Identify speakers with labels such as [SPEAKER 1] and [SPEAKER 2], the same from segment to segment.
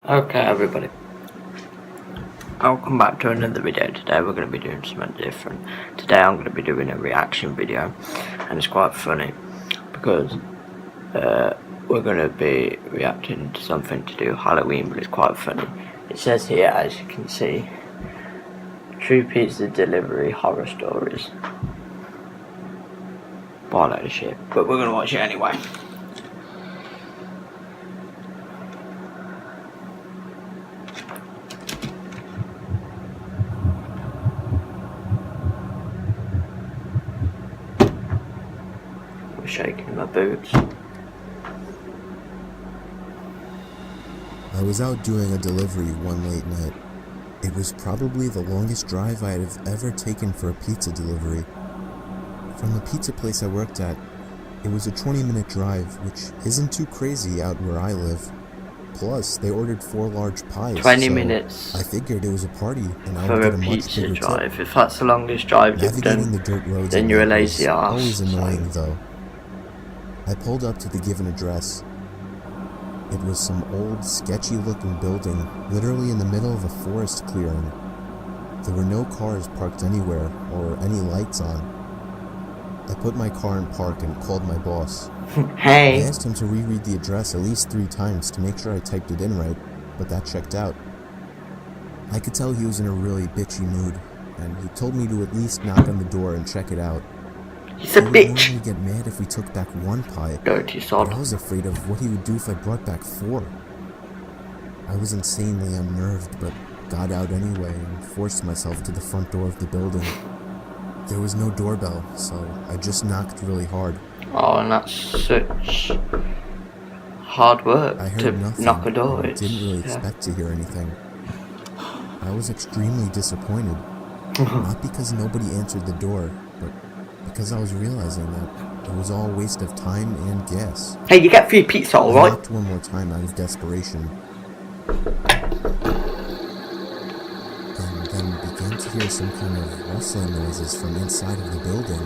[SPEAKER 1] Okay everybody, welcome back to another video. Today we're going to be doing something different. Today I'm going to be doing a reaction video, and it's quite funny because we're going to be reacting to something to do with Halloween, but it's quite funny. It says here, as you can see, True Pizza Delivery Horror Stories. Bar load of shit, but we're going to watch it anyway. Shaking my boots.
[SPEAKER 2] I was out doing a delivery one late night. It was probably the longest drive I have ever taken for a pizza delivery. From the pizza place I worked at, it was a 20-minute drive, which isn't too crazy out where I live. Plus, they ordered 4 large pies,
[SPEAKER 1] 20
[SPEAKER 2] so
[SPEAKER 1] minutes
[SPEAKER 2] I figured it was a party and I
[SPEAKER 1] for
[SPEAKER 2] would get
[SPEAKER 1] a
[SPEAKER 2] a much
[SPEAKER 1] pizza
[SPEAKER 2] bigger
[SPEAKER 1] drive.
[SPEAKER 2] tip.
[SPEAKER 1] If that's the longest drive you've
[SPEAKER 2] Navigating
[SPEAKER 1] done,
[SPEAKER 2] the dirt roads
[SPEAKER 1] then you're a lazy
[SPEAKER 2] was
[SPEAKER 1] ass.
[SPEAKER 2] always annoying though. I pulled up to the given address. It was some old, sketchy-looking building, literally in the middle of a forest clearing. There were no cars parked anywhere, or any lights on. I put my car in park and called my boss.
[SPEAKER 1] Hey!
[SPEAKER 2] I asked him to reread the address at least 3 times to make sure I typed it in right, but that checked out. I could tell he was in a really bitchy mood, and he told me to at least knock on the door and check it out.
[SPEAKER 1] He's a
[SPEAKER 2] He would
[SPEAKER 1] bitch!
[SPEAKER 2] normally get mad if we took back 1 pie,
[SPEAKER 1] Dirty
[SPEAKER 2] but
[SPEAKER 1] sod.
[SPEAKER 2] I was afraid of what he would do if I brought back 4. I was insanely unnerved, but got out anyway and forced myself to the front door of the building. There was no doorbell, so I just knocked really hard.
[SPEAKER 1] Oh, and that's such hard work
[SPEAKER 2] I
[SPEAKER 1] to
[SPEAKER 2] heard nothing
[SPEAKER 1] knock a door.
[SPEAKER 2] and
[SPEAKER 1] It's,
[SPEAKER 2] didn't really expect to hear anything. I was extremely disappointed, not because nobody answered the door, but because I was realizing that it was all a waste of time and gas.
[SPEAKER 1] Hey, you get free pizza,
[SPEAKER 2] I
[SPEAKER 1] alright?
[SPEAKER 2] knocked one more time out of desperation, and then began to hear some kind of rustling noises from inside of the building.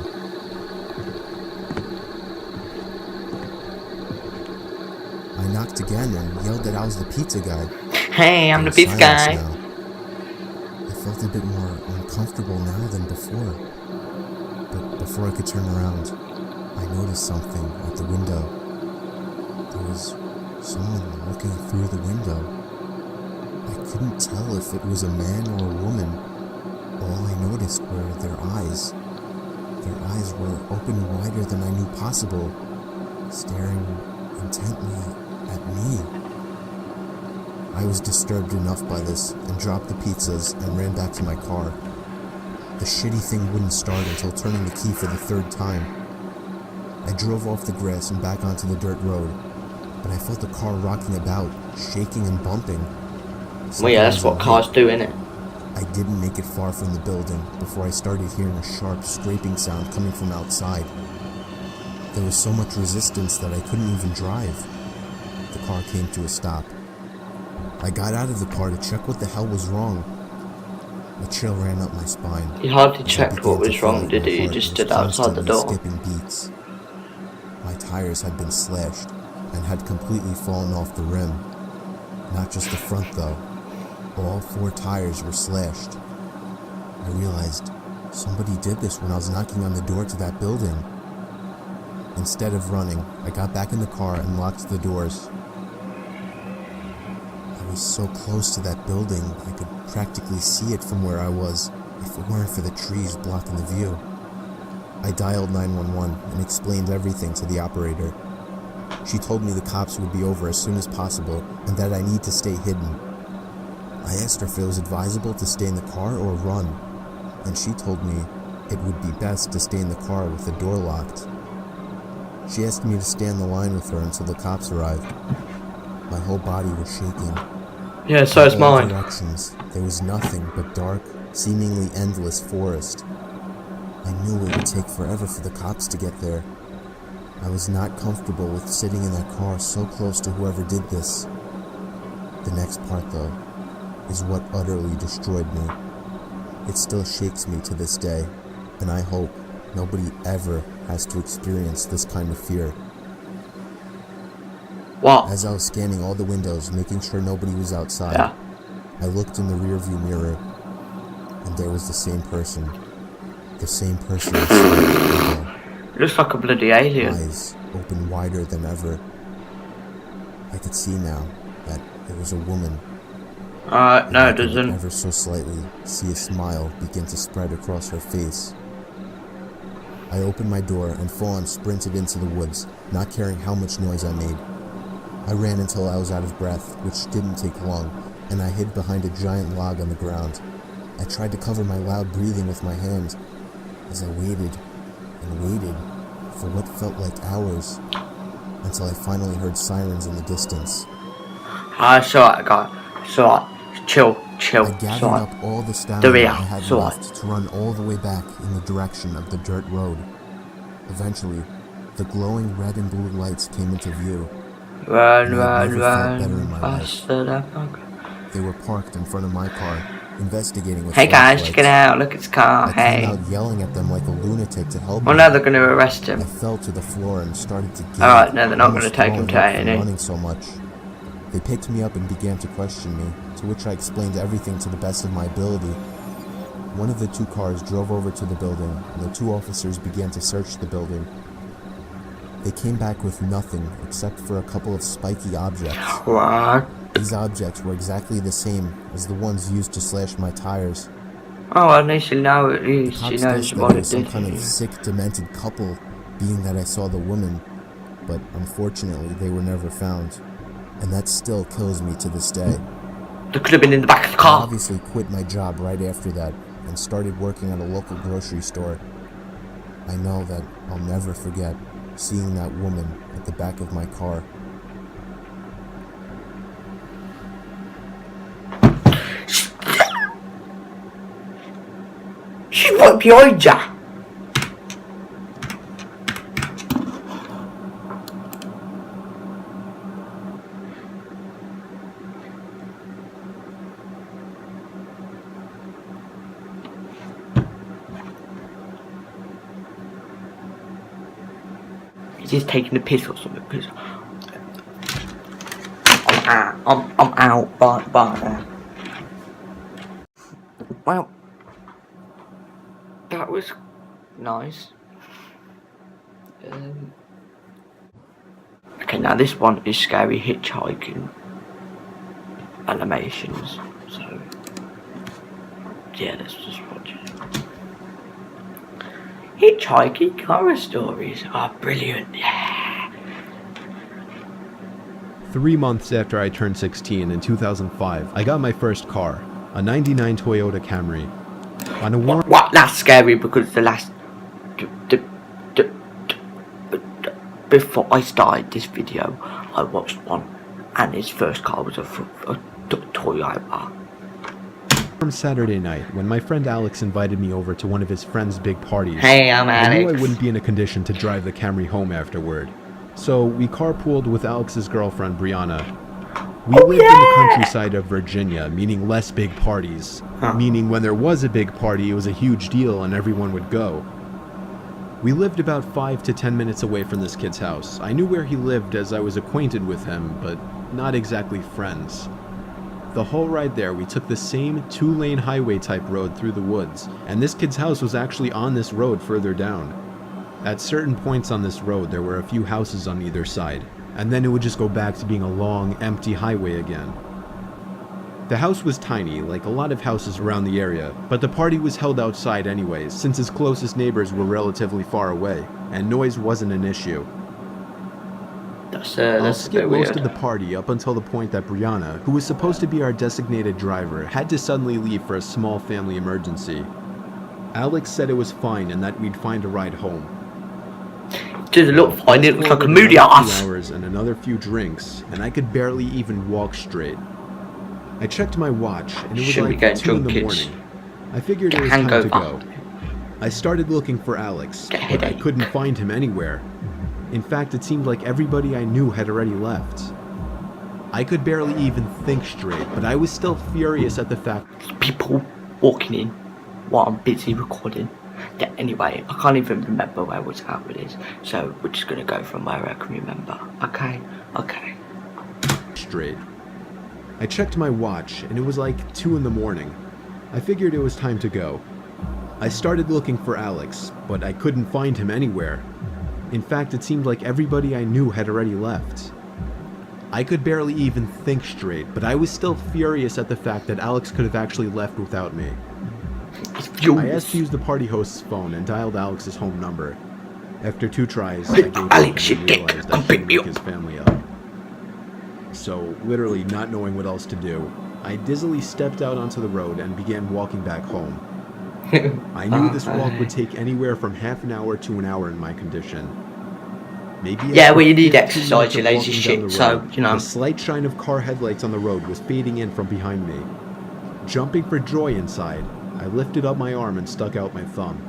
[SPEAKER 2] I knocked again and yelled that I was the pizza guy.
[SPEAKER 1] Hey, I'm the
[SPEAKER 2] There was
[SPEAKER 1] pizza
[SPEAKER 2] silence
[SPEAKER 1] guy.
[SPEAKER 2] now. I felt a bit more uncomfortable now than before. But before I could turn around, I noticed something at the window. There was someone looking through the window. I couldn't tell if it was a man or a woman. All I noticed were their eyes. Their eyes were open wider than I knew possible, staring intently at me. I was disturbed enough by this and dropped the pizzas and ran back to my car. The shitty thing wouldn't start until turning the key for the 3rd time. I drove off the grass and back onto the dirt road, but I felt the car rocking about, shaking and bumping.
[SPEAKER 1] Well, yeah, that's what cars do, innit?
[SPEAKER 2] I didn't make it far from the building before I started hearing a sharp scraping sound coming from outside. There was so much resistance that I couldn't even drive. The car came to a stop. I got out of the car to check what the hell was wrong. A chill ran up my spine.
[SPEAKER 1] He hardly
[SPEAKER 2] as I
[SPEAKER 1] checked
[SPEAKER 2] began
[SPEAKER 1] what
[SPEAKER 2] to
[SPEAKER 1] was
[SPEAKER 2] feel
[SPEAKER 1] wrong,
[SPEAKER 2] like
[SPEAKER 1] did
[SPEAKER 2] my
[SPEAKER 1] he? He
[SPEAKER 2] heart
[SPEAKER 1] just
[SPEAKER 2] was
[SPEAKER 1] stood outside the
[SPEAKER 2] constantly
[SPEAKER 1] door.
[SPEAKER 2] skipping beats. My tires had been slashed and had completely fallen off the rim. Not just the front though. All 4 tires were slashed. I realized somebody did this when I was knocking on the door to that building. Instead of running, I got back in the car and locked the doors. I was so close to that building, I could practically see it from where I was, if it weren't for the trees blocking the view. I dialed 911 and explained everything to the operator. She told me the cops would be over as soon as possible and that I need to stay hidden. I asked her if it was advisable to stay in the car or run, and she told me it would be best to stay in the car with the door locked. She asked me to stay on the line with her until the cops arrived. My whole body was shaking.
[SPEAKER 1] Yeah, so is
[SPEAKER 2] In all
[SPEAKER 1] mine.
[SPEAKER 2] directions, there was nothing but dark, seemingly endless forest. I knew it would take forever for the cops to get there. I was not comfortable with sitting in that car so close to whoever did this. The next part, though, is what utterly destroyed me. It still shakes me to this day, and I hope nobody ever has to experience this kind of fear.
[SPEAKER 1] What?
[SPEAKER 2] As I was scanning all the windows, making sure nobody was outside,
[SPEAKER 1] Yeah.
[SPEAKER 2] I looked in the rearview mirror, and there was the same person. The same person inside the window.
[SPEAKER 1] Looks like a bloody alien.
[SPEAKER 2] Eyes open wider than ever. I could see now that it was a woman.
[SPEAKER 1] No,
[SPEAKER 2] I
[SPEAKER 1] it
[SPEAKER 2] could
[SPEAKER 1] doesn't.
[SPEAKER 2] ever so slightly see a smile begin to spread across her face. I opened my door and full-on sprinted into the woods, not caring how much noise I made. I ran until I was out of breath, which didn't take long, and I hid behind a giant log on the ground. I tried to cover my loud breathing with my hand as I waited and waited for what felt like hours until I finally heard sirens in the distance.
[SPEAKER 1] It's alright, guy. It's alright. Chill.
[SPEAKER 2] I
[SPEAKER 1] It's
[SPEAKER 2] gathered
[SPEAKER 1] alright.
[SPEAKER 2] up all the stamina
[SPEAKER 1] Do it,
[SPEAKER 2] I had
[SPEAKER 1] it's alright.
[SPEAKER 2] left to run all the way back in the direction of the dirt road. Eventually, the glowing red and blue lights came into view.
[SPEAKER 1] Run,
[SPEAKER 2] I've never felt better in my life.
[SPEAKER 1] faster than fuck.
[SPEAKER 2] They were parked in front of my car, investigating with
[SPEAKER 1] Hey guys, check it
[SPEAKER 2] flashlights.
[SPEAKER 1] out. Look, it's car.
[SPEAKER 2] I
[SPEAKER 1] Hey.
[SPEAKER 2] came out yelling at them like a lunatic to help
[SPEAKER 1] Well,
[SPEAKER 2] me.
[SPEAKER 1] now they're gonna arrest
[SPEAKER 2] I
[SPEAKER 1] him.
[SPEAKER 2] fell to the floor and started to gag.
[SPEAKER 1] Alright, no, they're not
[SPEAKER 2] almost
[SPEAKER 1] gonna take him
[SPEAKER 2] throwing
[SPEAKER 1] to
[SPEAKER 2] up from
[SPEAKER 1] A&E.
[SPEAKER 2] running so much. They picked me up and began to question me, to which I explained everything to the best of my ability. One of the two cars drove over to the building, and the two officers began to search the building. They came back with nothing except for a couple of spiky objects.
[SPEAKER 1] What?
[SPEAKER 2] These objects were exactly the same as the ones used to slash my tires.
[SPEAKER 1] Oh, at least you know at
[SPEAKER 2] The
[SPEAKER 1] least.
[SPEAKER 2] cops
[SPEAKER 1] She
[SPEAKER 2] guessed
[SPEAKER 1] knows
[SPEAKER 2] that
[SPEAKER 1] what
[SPEAKER 2] it
[SPEAKER 1] it
[SPEAKER 2] was some
[SPEAKER 1] did.
[SPEAKER 2] kind
[SPEAKER 1] to
[SPEAKER 2] of
[SPEAKER 1] you.
[SPEAKER 2] sick, demented couple, being that I saw the woman, but unfortunately they were never found. And that still kills me to this day.
[SPEAKER 1] They could have been in the back of the
[SPEAKER 2] I
[SPEAKER 1] car.
[SPEAKER 2] obviously quit my job right after that and started working at a local grocery store. I know that I'll never forget seeing that woman at the back of my car.
[SPEAKER 1] She's right behind ya. He's just taking the piss or something. Because I'm out. Bye. Well, that was nice. Okay, now this one is scary hitchhiking animations. So yeah, let's just watch it. Hitchhiking horror stories are brilliant. Yeah.
[SPEAKER 3] 3 months after I turned 16 in 2005, I got my first car, a 99 Toyota Camry. On a warm
[SPEAKER 1] What? That's scary because the last. Before I started this video, I watched one, and his first car was a Toyota.
[SPEAKER 3] Saturday night, when my friend Alex invited me over to one of his friend's big parties,
[SPEAKER 1] Hey, I'm
[SPEAKER 3] I knew I
[SPEAKER 1] Alex.
[SPEAKER 3] wouldn't be in a condition to drive the Camry home afterward. So we carpooled with Alex's girlfriend, Brianna. We lived in the countryside of Virginia, meaning less big parties. Meaning when there was a big party, it was a huge deal and everyone would go. We lived about 5 to 10 minutes away from this kid's house. I knew where he lived as I was acquainted with him, but not exactly friends. The whole ride there, we took the same 2-lane highway type road through the woods, and this kid's house was actually on this road further down. At certain points on this road, there were a few houses on either side, and then it would just go back to being a long, empty highway again. The house was tiny, like a lot of houses around the area, but the party was held outside anyways, since his closest neighbors were relatively far away, and noise wasn't an issue.
[SPEAKER 1] That's
[SPEAKER 3] I'll
[SPEAKER 1] a
[SPEAKER 3] skip
[SPEAKER 1] bit
[SPEAKER 3] most
[SPEAKER 1] weird.
[SPEAKER 3] of the party up until the point that Brianna, who was supposed to be our designated driver, had to suddenly leave for a small family emergency. Alex said it was fine and that we'd find a ride home.
[SPEAKER 1] Doesn't look fine. It looks like a
[SPEAKER 3] Forward
[SPEAKER 1] moody
[SPEAKER 3] another
[SPEAKER 1] ass.
[SPEAKER 3] 2 hours and another few drinks, and I could barely even walk straight. I checked my watch, and it was
[SPEAKER 1] Shouldn't be
[SPEAKER 3] like
[SPEAKER 1] getting
[SPEAKER 3] 2 in
[SPEAKER 1] drunk,
[SPEAKER 3] the
[SPEAKER 1] kids.
[SPEAKER 3] morning. I figured it was
[SPEAKER 1] Get
[SPEAKER 3] time to
[SPEAKER 1] hangover.
[SPEAKER 3] go. I started looking for Alex,
[SPEAKER 1] Get
[SPEAKER 3] but I
[SPEAKER 1] headache.
[SPEAKER 3] couldn't find him anywhere. In fact, it seemed like everybody I knew had already left. I could barely even think straight, but I was still furious at the fact
[SPEAKER 1] People walking in while I'm busy recording. Yeah, anyway, I can't even remember where I was at with this, so we're just gonna go from where I can remember. Okay.
[SPEAKER 3] straight. I checked my watch, and it was like 2 in the morning. I figured it was time to go. I started looking for Alex, but I couldn't find him anywhere. In fact, it seemed like everybody I knew had already left. I could barely even think straight, but I was still furious at the fact that Alex could have actually left without me. I asked to use the party host's phone and dialed Alex's home number. After 2 tries, I gave up
[SPEAKER 1] Alex,
[SPEAKER 3] and
[SPEAKER 1] you dick,
[SPEAKER 3] realized I
[SPEAKER 1] come pick
[SPEAKER 3] shouldn't
[SPEAKER 1] me
[SPEAKER 3] wake his family up. So, literally not knowing what else to do, I dizzily stepped out onto the road and began walking back home. I knew this walk would take anywhere from half an hour to an hour in my condition. Maybe
[SPEAKER 1] Yeah, well, you need
[SPEAKER 3] 15
[SPEAKER 1] exercise, you
[SPEAKER 3] minutes
[SPEAKER 1] lazy
[SPEAKER 3] of walking down
[SPEAKER 1] shit,
[SPEAKER 3] the
[SPEAKER 1] so,
[SPEAKER 3] road,
[SPEAKER 1] you know.
[SPEAKER 3] The slight shine of car headlights on the road was fading in from behind me. Jumping for joy inside, I lifted up my arm and stuck out my thumb.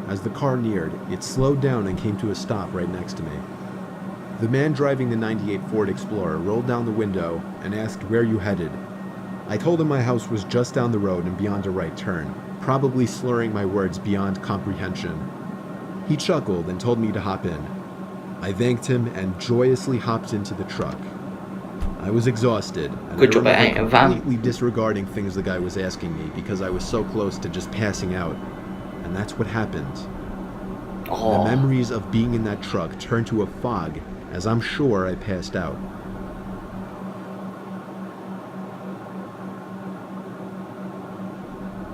[SPEAKER 3] As the car neared, it slowed down and came to a stop right next to me. The man driving the '98 Ford Explorer rolled down the window and asked where you headed. I told him my house was just down the road and beyond a right turn, probably slurring my words beyond comprehension. He chuckled and told me to hop in. I thanked him and joyously hopped into the truck. I was exhausted, and
[SPEAKER 1] Good
[SPEAKER 3] I
[SPEAKER 1] job, it ain't
[SPEAKER 3] remember
[SPEAKER 1] a van.
[SPEAKER 3] completely disregarding things the guy was asking me because I was so close to just passing out. And that's what happened. The
[SPEAKER 1] Oh,
[SPEAKER 3] memories of being in that truck turned to a fog as I'm sure I passed out.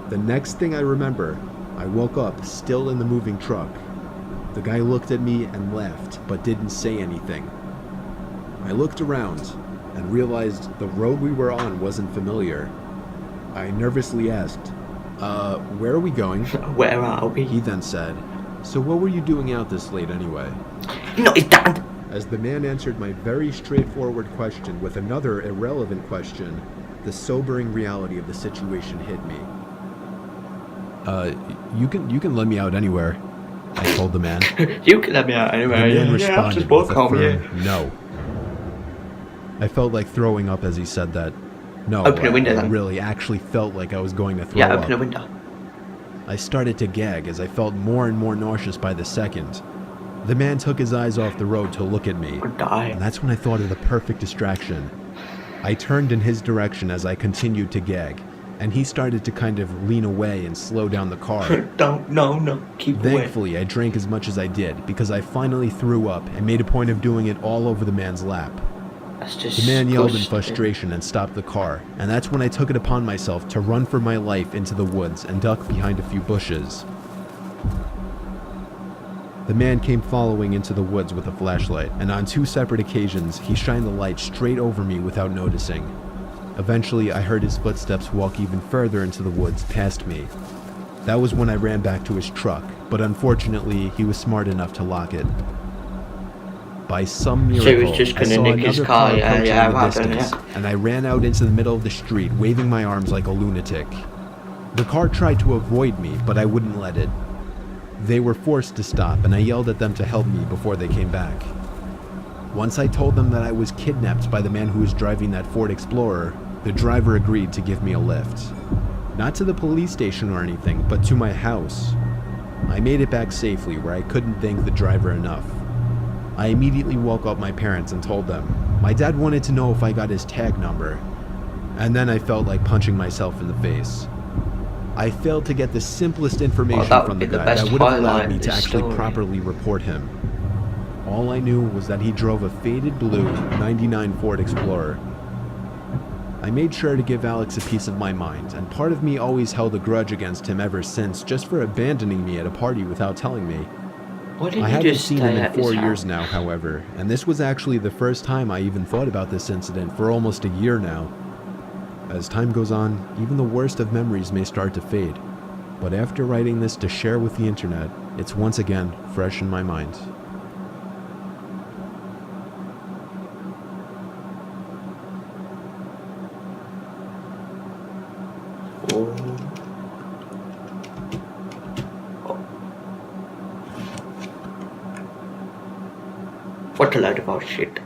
[SPEAKER 3] The next thing I remember, I woke up still in the moving truck. The guy looked at me and laughed, but didn't say anything. I looked around and realized the road we were on wasn't familiar. I nervously asked, where are we going?
[SPEAKER 1] where are
[SPEAKER 3] He
[SPEAKER 1] we?
[SPEAKER 3] then said, so what were you doing out this late anyway?
[SPEAKER 1] Not his dad.
[SPEAKER 3] As the man answered my very straightforward question with another irrelevant question, the sobering reality of the situation hit me. You can let me out anywhere, I told the man.
[SPEAKER 1] You can let me out
[SPEAKER 3] The
[SPEAKER 1] anyway.
[SPEAKER 3] man
[SPEAKER 1] Yeah, I'll
[SPEAKER 3] responded
[SPEAKER 1] just walk
[SPEAKER 3] with a
[SPEAKER 1] home,
[SPEAKER 3] firm
[SPEAKER 1] yeah.
[SPEAKER 3] no. I felt like throwing up as he said that. No,
[SPEAKER 1] Open the window,
[SPEAKER 3] I
[SPEAKER 1] then.
[SPEAKER 3] really actually felt like I was going to throw
[SPEAKER 1] Yeah,
[SPEAKER 3] up.
[SPEAKER 1] open the window.
[SPEAKER 3] I started to gag as I felt more and more nauseous by the second. The man took his eyes off the road to look at me,
[SPEAKER 1] I'll die.
[SPEAKER 3] and that's when I thought of the perfect distraction. I turned in his direction as I continued to gag, and he started to kind of lean away and slow down the car.
[SPEAKER 1] Don't, no, keep away.
[SPEAKER 3] Thankfully, I drank as much as I did because I finally threw up and made a point of doing it all over the man's lap.
[SPEAKER 1] That's just
[SPEAKER 3] The man yelled in
[SPEAKER 1] disgusting.
[SPEAKER 3] frustration and stopped the car, and that's when I took it upon myself to run for my life into the woods and duck behind a few bushes. The man came following into the woods with a flashlight, and on 2 separate occasions, he shined the light straight over me without noticing. Eventually, I heard his footsteps walk even further into the woods past me. That was when I ran back to his truck, but unfortunately, he was smart enough to lock it. By some
[SPEAKER 1] So he
[SPEAKER 3] miracle,
[SPEAKER 1] was just
[SPEAKER 3] I
[SPEAKER 1] gonna
[SPEAKER 3] saw
[SPEAKER 1] nick his
[SPEAKER 3] another
[SPEAKER 1] car,
[SPEAKER 3] car
[SPEAKER 1] yeah,
[SPEAKER 3] approaching
[SPEAKER 1] yeah,
[SPEAKER 3] in the
[SPEAKER 1] what happened,
[SPEAKER 3] distance, and I ran out into the middle of the street, waving my arms like a lunatic. The car tried to avoid me, but I wouldn't let it. They were forced to stop, and I yelled at them to help me before they came back. Once I told them that I was kidnapped by the man who was driving that Ford Explorer, the driver agreed to give me a lift. Not to the police station or anything, but to my house. I made it back safely, where I couldn't thank the driver enough. I immediately woke up my parents and told them. My dad wanted to know if I got his tag number. And then I felt like punching myself in the face. I failed to get the simplest information
[SPEAKER 1] that
[SPEAKER 3] from
[SPEAKER 1] would
[SPEAKER 3] the
[SPEAKER 1] be the
[SPEAKER 3] guy
[SPEAKER 1] best
[SPEAKER 3] that would have
[SPEAKER 1] highlight
[SPEAKER 3] allowed
[SPEAKER 1] of
[SPEAKER 3] me to
[SPEAKER 1] this
[SPEAKER 3] actually
[SPEAKER 1] story.
[SPEAKER 3] properly report him. All I knew was that he drove a faded blue '99 Ford Explorer. I made sure to give Alex a piece of my mind, and part of me always held a grudge against him ever since, just for abandoning me at a party without telling me.
[SPEAKER 1] Why didn't
[SPEAKER 3] I
[SPEAKER 1] you
[SPEAKER 3] haven't
[SPEAKER 1] just
[SPEAKER 3] seen
[SPEAKER 1] stay
[SPEAKER 3] him in
[SPEAKER 1] at his
[SPEAKER 3] 4
[SPEAKER 1] house?
[SPEAKER 3] years now, however, and this was actually the first time I even thought about this incident for almost a year now. As time goes on, even the worst of memories may start to fade, but after writing this to share with the internet, it's once again fresh in my mind.
[SPEAKER 1] Oh. What a load of bullshit.